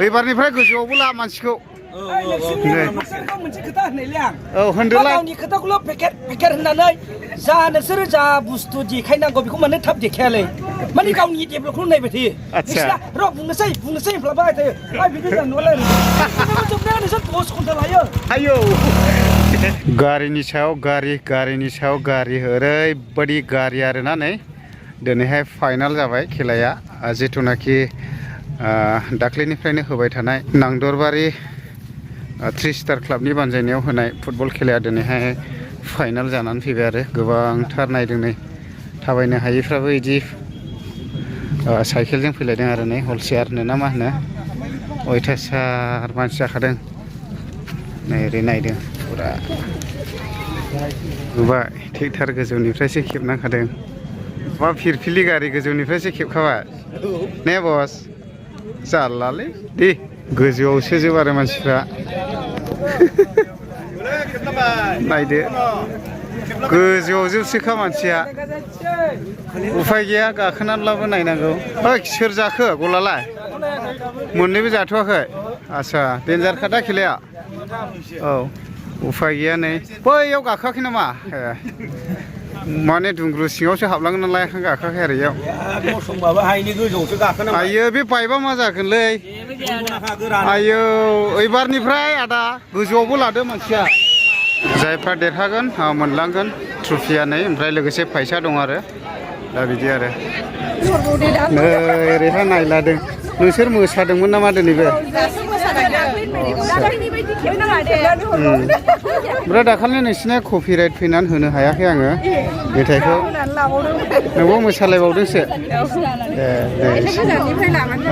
एबारनिफ्राय गोजौआवबो ला मानसिखौ मोनसे खोथा होननायलै आं औ होनदोलाय गावनि खोथाखौल' पेकेट होननानै जा नोंसोरो जा बुस्थु देखायनांगौ बेखौ माने थाब देखायालै माने गावनि डेभेलपखौ नायबाय थायो आच्छा र' बुंनोसै होनफ्लाबाय थायो बिदि जानांगौलै जोबनाया नोंसोर 10 घन्टा लायो आयौ गारिनि सायाव गारि ओरैबायदि गारि आरोना नै दिनैहाय फाइनाल जाबाय खेलाया जिथुनाखि दाख्लैनिफ्रायनो होबाय थानाय नांदरबारि 3 स्टार क्लाबनि बानजायनायाव होनाय फुटबल खेलाया दिनैहाय फाइनाल जानानै फैबाय आरो गोबांथार नायदों नै थाबायनो हायैफ्राबो बिदि साइकेलजों फैलायदों आरो नै हलसेयारनो ना मा होनो अयथासार मानसि जाखादों नै ओरै नायदों फुरा नुबाय ट्रेक्टर गोजौनिफ्रायसो खेबनांखादों मा फिरफिलि गारि गोजौनिफ्रायसो खेबखाबाय ने बस जारलालै दे गोजौआवसो जोब आरो मानसिफ्रा नायदो गोजौआव जोबसोखा मानसिया उफाय गैया गाखोनानैब्लाबो नायनांगौ ओइ सोर जाखो गलालाय मोननैबो जाथ'वाखै आच्छा देन्जारखा दा खेलाया औ उफाय गैया नै बैयाव गाखोआखै नामा माने दुंग्रु सिङावसो हाबलांगोन नालाय गाखोआखै आरो इयाव आयो बे बाइबा मा जागोनलै आयौ एबारनिफ्राय आदा गोजौआवबो लादो मानसिया जायफ्रा देरहागोन मोनलांगोन ट्रफिया नै ओमफ्राय लोगोसे फैसा दं आरो दा बिदि आरो नै ओरैहाय नायलादों नोंसोर मोसादोंमोन नामा दिनैबो ओमफ्राय दाखालि नोंसिना कपिराइट फैनानै होनो हायाखै आङो मेथाइखौ नोंबो मोसालायबावदोंसो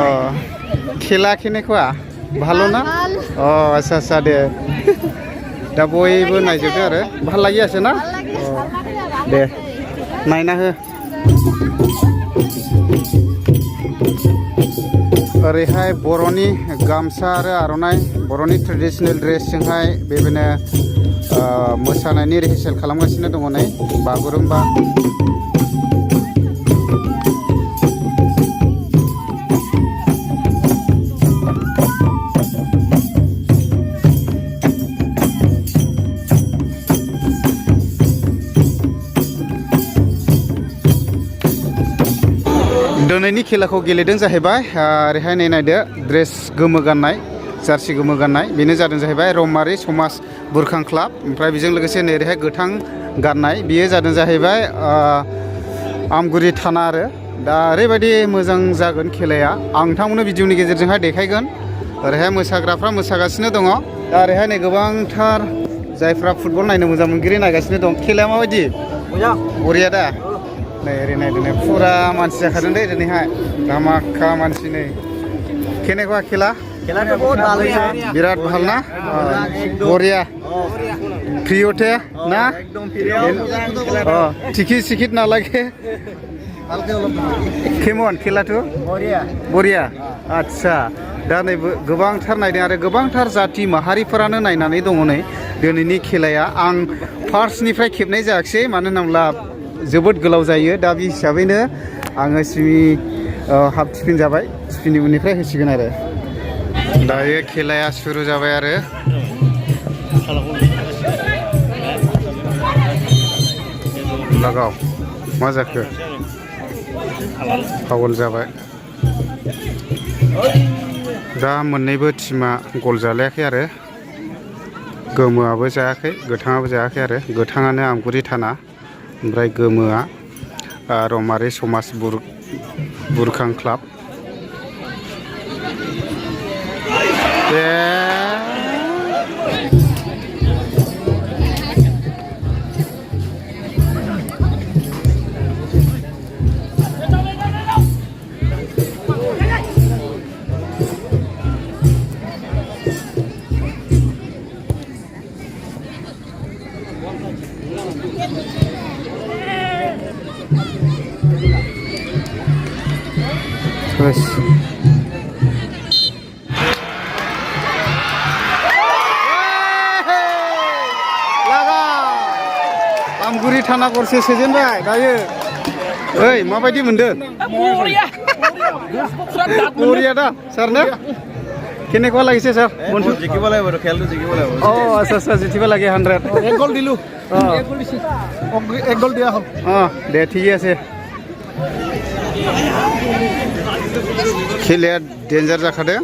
अ खेला खेनेखा ভালো না ও আচ্ছা আচ্ছা দে दा बयबो नायजोबदों आरो ভাল লাগি আছে ना दे नायना हो ओरैहाय बर'नि गामसा आरो आर'नाइ बर'नि ट्रेडिशनेल ड्रेसजोंहाय बेबायदिनो मोसानायनि रिहार्सेल खालामगासिनो दङ नै बागुरुम्बा दिनैनि खेलाखौ गेलेदों जाहैबाय ओरैहाय नायदो ड्रेस गोमो गाननाय जार्सि गोमो गाननाय बेनो जादों जाहैबाय रौमारि समाज बुरखां क्लाब ओमफ्राय बेजों लोगोसे नैरैहाय गोथां गाननाय बेयो जादों जाहैबाय आमगुरि थाना आरो दा ओरैबायदि मोजां जागोन खेलाया आं नोंथांमोननो भिडिअनि गेजेरजोंहाय देखायगोन ओरैहाय मोसाग्राफ्रा मोसागासिनो दङ दा ओरैहाय नै गोबांथार जायफ्रा फुटबल नायनो मोजां मोनगिरि नायगासिनो दं खेलाया माबायदि बरिया दा नै ओरै नायदो नै फुरा मानसि जाखादों दे दिनैहाय धामाका मानसि नै केनेकुवा खेला बिराद ভাল ना बरिया প্রিয়তে না টিকিট সিকিট না লাগে কেমন খেলাটো बरिया आच्छा दा नै गोबांथार नायदों आरो गोबांथार जाथि माहारिफोरानो नायनानै दङ नै दिनैनि खेलाया आं फार्स्टनिफ्राय खेबनाय जायाखिसै मानो होनोब्ला जोबोद गोलाव जायो दा बे हिसाबैनो आङो हाफ टिफिन जाबाय टिफिननि उननिफ्राय होसिगोन आरो दायो खेलाया सुरु जाबाय आरो लागाव मा जाखो फाउल जाबाय दा मोननैबो टिमा गल जालायाखै आरो गोमोआबो जायाखै गोथाङाबो जायाखै आरो गोथाङानो आमगुरि थाना ओमफ्राय गोमोआ रौमारि समाज बुरखां क्लाब Terus आमगुरि थाना गरसे सोजेनबाय दायो ओइ माबायदि मोनदों बरिया दा सारनो কেনেকুৱা লাগিছে ছাৰ বন্ধু জিকিব লাগিব খেলটো জিকিব লাগিব অঁ আচ্ছা আচ্ছা জিতিব লাগে 100 এক গ'ল দিলোঁ অঁ এক গ'ল দিয়া হ'ল অঁ দে ঠিকে আছে खेलाया डेन्जार जाखादों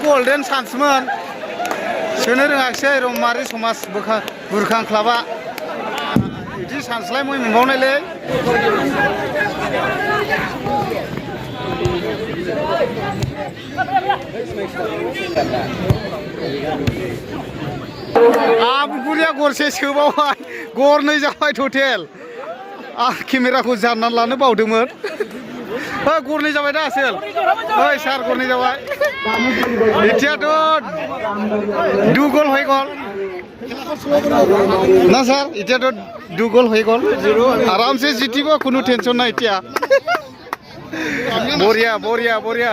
golden chance-मोन सोनो रोङाखिसै रौमारि समाज बुरखां क्लाबा बिदि सानस्लाय मय मोनबावनायलै आमगुरिया गरसे सोबावबाय गरनै जाबाय टटेल केमेराखौ जाननानै लानो बावदोंमोन गरनै जाबाय दा आसोल ओइ सार गरनै जाबाय एतियाथ' दु गल হৈ গ'ল ना सर एतियाथ' दु गल হৈ ग'ল आरामसे जितिब कुनु टेनसन নাই এতিয়া बरिया बरिया बरिया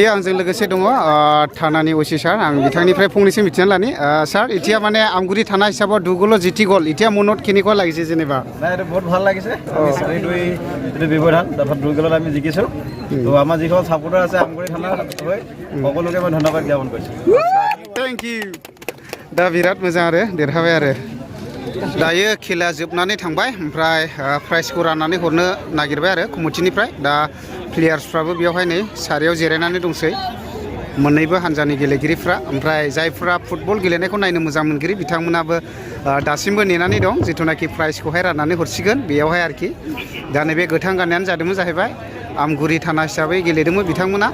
यो आंजों लोगोसे दङ थानानि ओसि सार आं बिथांनिफ्राय फंनैसो मिथिना लानि सार এতিয়া মানে আমগুৰি থানা হিচাপত 2 গল জিতি গল এতিয়া মনত কেনেকুৱা লাগিছে যেনিবা নাই এটা বহুত ভাল লাগিছে আমি 4-2 ব্যৱধান তাৰপৰা 2 গলত আমি জিকিছো তো আমাৰ যিখন সাপোৰ্টাৰ আছে আমগুৰি থানা হৈ সকলোকে মই ধন্যবাদ জ্ঞাপন কৰিছো थैंक यू दा बिराद मोजां आरो देरहाबाय आरो दायो खेला जोबनानै थांबाय ओमफ्राय प्राइजखौ राननानै हरनो नागिरबाय आरो कमिटिनिफ्राय दा प्लेयार्सफ्राबो बेवहाय नै सारियाव जिरायनानै दंसै मोननैबो हानजानि गेलेगिरिफ्रा ओमफ्राय जायफ्रा फुटबल गेलेनायखौ नायनो मोजां मोनगिरि बिथांमोनाबो दासिमबो नेनानै दं जिथुनाखि प्राइजखौहाय राननानै हरसिगोन बेयावहाय आरोखि दा नैबे गोथां गाननायानो जादोंमोन जाहैबाय आमगुरि थाना हिसाबै गेलेदोंमोन बिथांमोना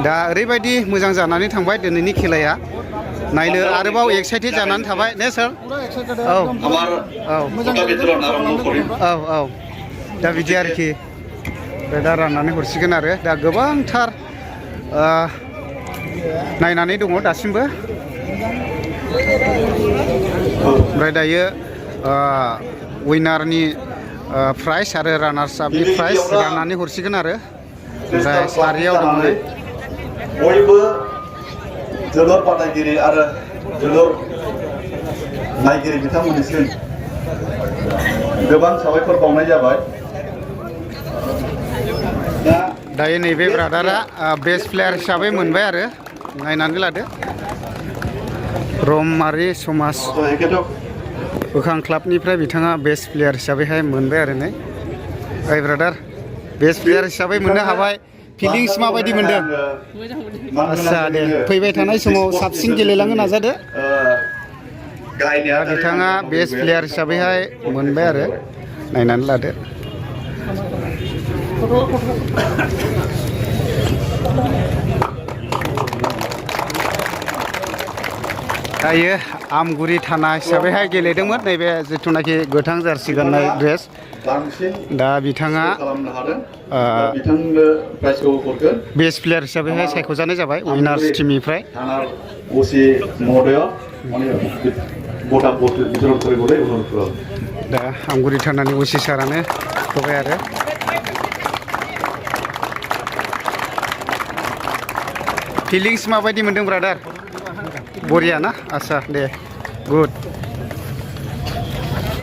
दा ओरैबायदि मोजां जानानै थांबाय दिनैनि खेलाया नायनो आरोबाव एक्साइटेड जानानै थाबाय ने सार औ औ औ औ दा बिदि आरोखि दा राननानै हरसिगोन आरो दा गोबांथार नायनानै दङ दासिमबो ओमफ्राय दायो उइनारनि प्राइज आरो रानार्स आपनि प्राइज राननानै हरसिगोन आरो ओमफ्राय सारियाव दङ बयबो जोलुर बादायगिरि आरो जोलुर नायगिरि बिथांमोननिसिम गोबां साबायखर बावनाय जाबाय दायो नैबे ब्रादारा बेस्ट प्लेयार हिसाबै मोनबाय आरो नायनानै लादो रौमारि समाज बुरखां क्लाबनिफ्राय बिथाङा बेस्ट प्लेयार हिसाबैहाय मोनबाय आरो नै ओइ ब्रादार बेस्ट प्लेयार हिसाबै मोननो हाबाय फिलिंस माबायदि मोनदों आच्छा दे फैबाय थानाय समाव साबसिन गेलेलांनो नाजादो बिथाङा बेस्ट प्लेयार हिसाबैहाय मोनबाय आरो नायनानै लादो दायो आमगुरि थाना हिसाबैहाय गेलेदोंमोन नैबे जिथुनाखि गोथां जार्सि गाननाय ड्रेस दा बिथाङा बेस्ट प्लेयार हिसाबैहाय सायख'जानाय जाबाय उइनार्स टीमनिफ्राय दा आमगुरि थानानि ओसि सारानो होबाय आरो फिलिंस माबायदि मोनदों ब्रादार बरिया ना आच्छा दे गुड